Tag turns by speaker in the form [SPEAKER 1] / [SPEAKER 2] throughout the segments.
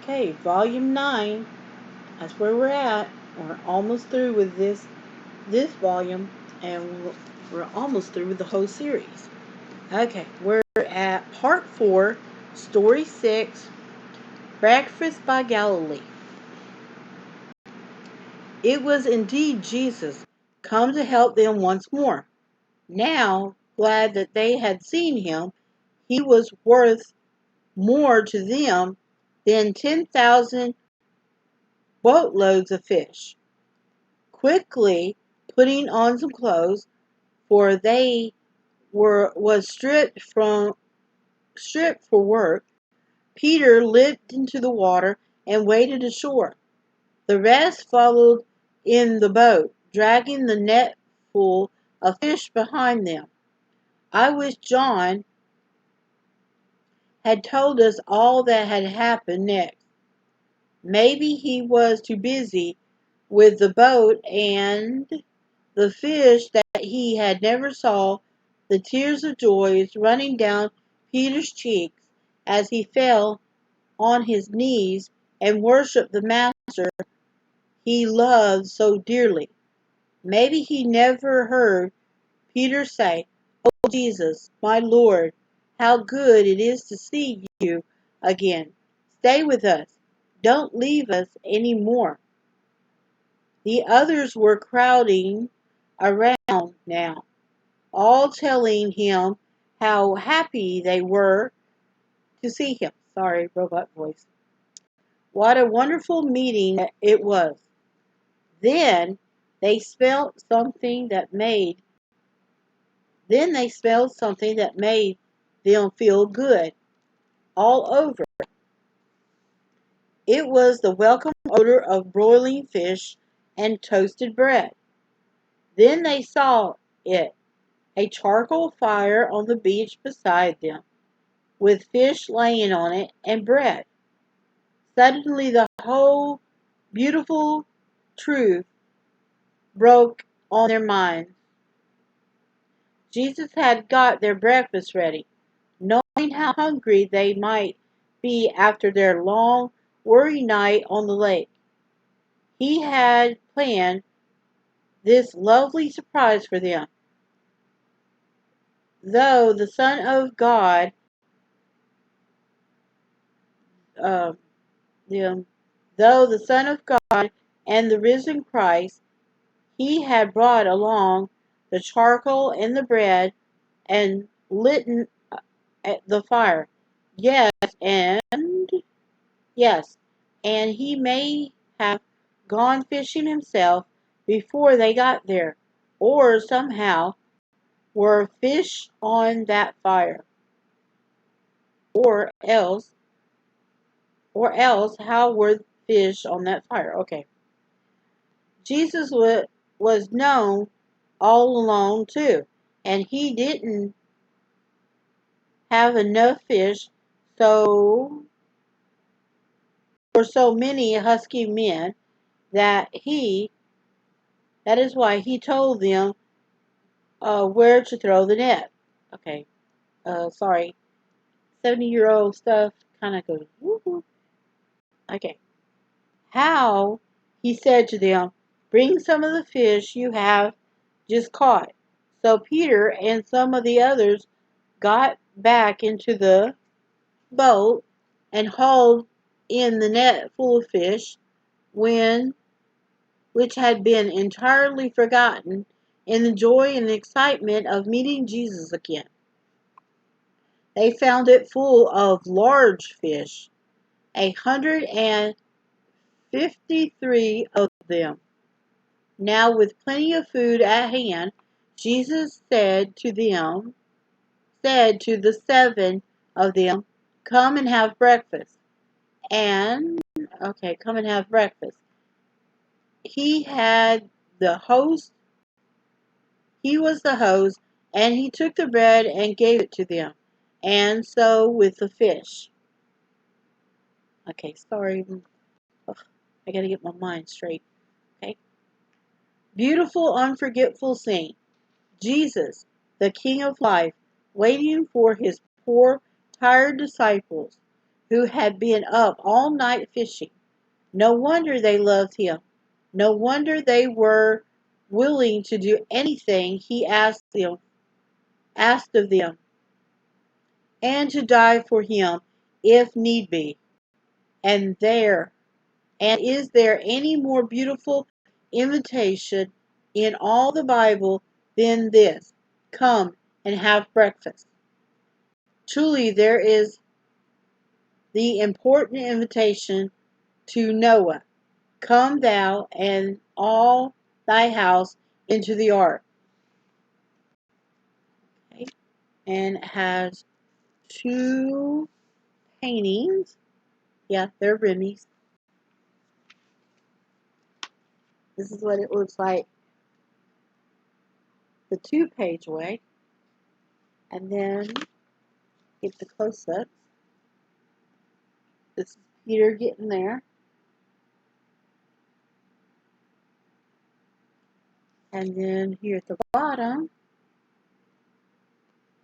[SPEAKER 1] Okay, volume 9. That's where we're at. We're almost through with this volume, and we're almost through with the whole series. Okay, we're at part 4, story 6, Breakfast by Galilee. It was indeed Jesus, come to help them once more. Now, glad that they had seen him, he was worth more to them than 10,000 boatloads of fish. Quickly putting on some clothes, for they was stripped for work, Peter leaped into the water and waded ashore. The rest followed in the boat, dragging the net full of fish behind them. I wish John had told us all that had happened next. Maybe he was too busy with the boat and the fish that he had never saw the tears of joy running down Peter's cheeks as he fell on his knees and worshipped the master he loved so dearly. Maybe he never heard Peter say, "Oh Jesus, my Lord, how good it is to see you again. Stay with us. Don't leave us any more." The others were crowding around now, all telling him how happy they were to see him. Sorry, robot voice. What a wonderful meeting it was. Then they smelled something that made them feel good all over. It was the welcome odor of broiling fish and toasted bread. Then they saw it, a charcoal fire on the beach beside them, with fish laying on it and bread. Suddenly the whole beautiful truth broke on their minds. Jesus had got their breakfast ready, knowing how hungry they might be after their long, worry night on the lake. He had planned this lovely surprise for them. Though the Son of God, uh, them, though the Son of God and the risen Christ, he had brought along the charcoal and the bread and lit the fire. Yes, and yes, and he may have gone fishing himself before they got there, or somehow were fish on that fire, or else, how were fish on that fire? Okay, Jesus was known all along too, and he didn't have enough fish, so for so many husky men that he that is why he told them where to throw the net. Okay, sorry. 70-year-old stuff kind of goes, woo-hoo. Okay. How, he said to them, bring some of the fish you have just caught. So Peter and some of the others got back into the boat and hauled in the net full of fish, when which had been entirely forgotten in the joy and excitement of meeting Jesus again. They found it full of large fish, 153 of them. Now, with plenty of food at hand, Jesus said to the 7 of them, "Come and have breakfast." And, okay, come and have breakfast. He had the host, he was the host, and he took the bread and gave it to them. And so with the fish. Okay, sorry. Ugh, I gotta get my mind straight. Okay. Beautiful, unforgetful scene. Jesus, the King of life, waiting for his poor, tired disciples who had been up all night fishing. No wonder they loved him. No wonder they were willing to do anything he asked of them, and to die for him if need be. And is there any more beautiful invitation in all the Bible than this? Come and have breakfast. Truly, there is the important invitation to Noah. Come thou and all thy house into the ark. Okay. And it has two paintings. Yeah, they're Remy's. This is what it looks like the 2-page way. And then get the close-ups. This is Peter getting there. And then here at the bottom,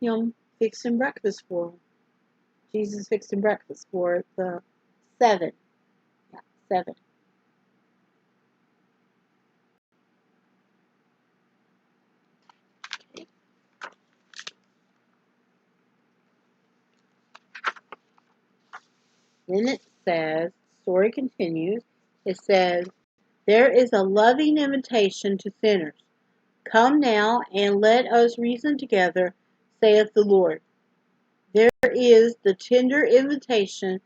[SPEAKER 1] him fixing breakfast for him. Jesus fixing breakfast for the 7. Yeah, 7. Okay. Then it says, story continues, it says, there is a loving invitation to sinners. Come now and let us reason together, saith the Lord. There is the tender invitation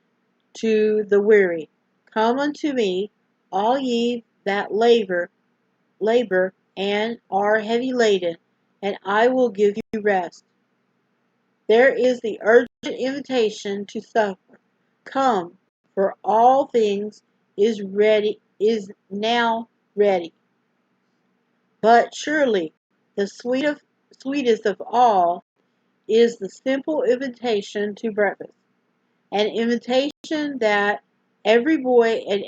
[SPEAKER 1] to the weary. Come unto me, all ye that labor and are heavy laden, and I will give you rest. There is the urgent invitation to supper. Come, for all things is now ready. But surely the sweetest of all is the simple invitation to breakfast, an invitation that every boy and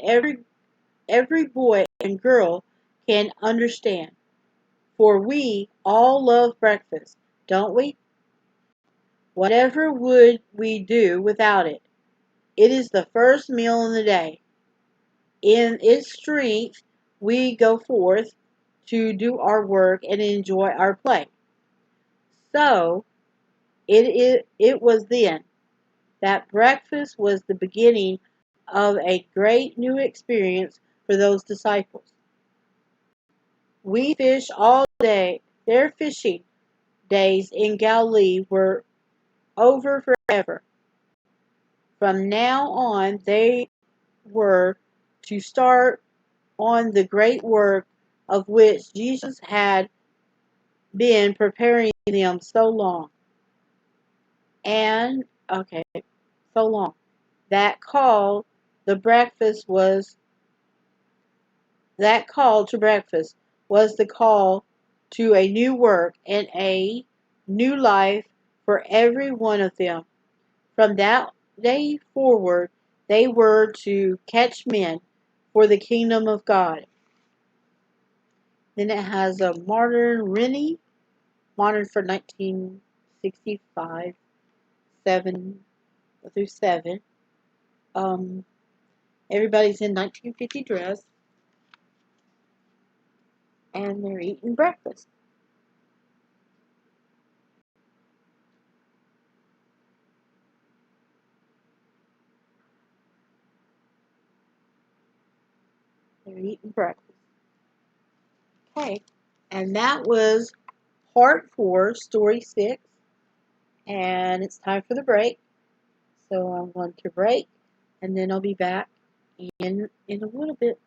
[SPEAKER 1] girl can understand. For we all love breakfast, don't we? Whatever would we do without it? It is the first meal in the day. In its strength, we go forth to do our work and enjoy our play. So, it was then that breakfast was the beginning of a great new experience for those disciples. We fish all day. Their fishing days in Galilee were over forever. From now on, they were to start on the great work of which Jesus had been preparing them so long. And, okay, so long. That call, the breakfast was, that call to breakfast was the call to a new work and a new life for every one of them. From that day forward, they were to catch men for the kingdom of God. Then it has a modern for 1965, 7 through 7. Everybody's in 1950 dress, and they're eating breakfast. They're eating breakfast. Okay, and that was part 4, story 6, and it's time for the break. So I'm going to break, and then I'll be back in a little bit.